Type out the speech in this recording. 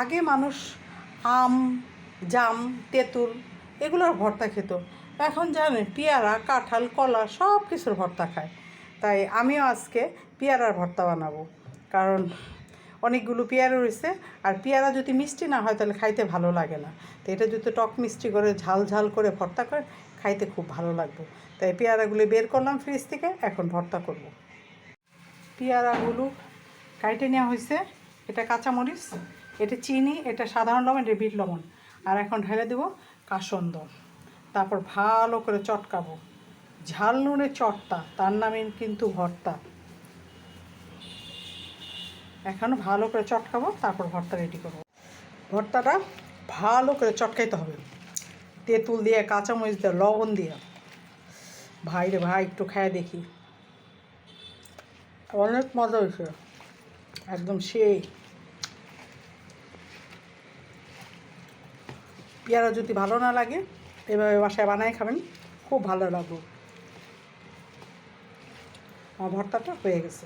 আগে মানুষ আম, জাম, তেঁতুল এগুলোর ভর্তা খেত। এখন জানেন পেয়ারা, কাঁঠাল, কলা সব কিছুর ভর্তা খায়। তাই আমিও আজকে পেয়ারার ভর্তা বানাবো, কারণ অনেকগুলো পেয়ারা রয়েছে। আর পেয়ারা যদি মিষ্টি না হয় তাহলে খাইতে ভালো লাগে না। তো এটা যদি টক মিষ্টি করে ঝাল ঝাল করে ভর্তা করে খাইতে খুব ভালো লাগবে। তাই পেয়ারাগুলো বের করলাম ফ্রিজ থেকে, এখন ভর্তা করব। পেয়ারাগুলো কাইটে নেওয়া হয়েছে। এটা কাঁচামরিচ, এটা চিনি, এটা সাধারণ লবণ, এটা বিট লবণ। আর এখন ঢেলে দেবো কাসন্দ। তারপর ভালো করে চটকাবো। ঝাল নুনের চটটা, তার নামে কিন্তু ভর্তা। এখন ভালো করে চটকাবো, তারপর ভর্তা রেডি করবো। ভর্তাটা ভালো করে চটকাইতে হবে, তেঁতুল দিয়ে, কাঁচামরিচ দিয়ে, লবণ দিয়ে। ভাই রে ভাই, একটু খায় দেখি, অনেক মজা হয়েছে, একদম সেই। পেয়ারা যদি ভালো না লাগে এভাবে বাসায় বানায় খাবেন, খুব ভালো লাগবে। আমার ভর্তাটা হয়ে গেছে।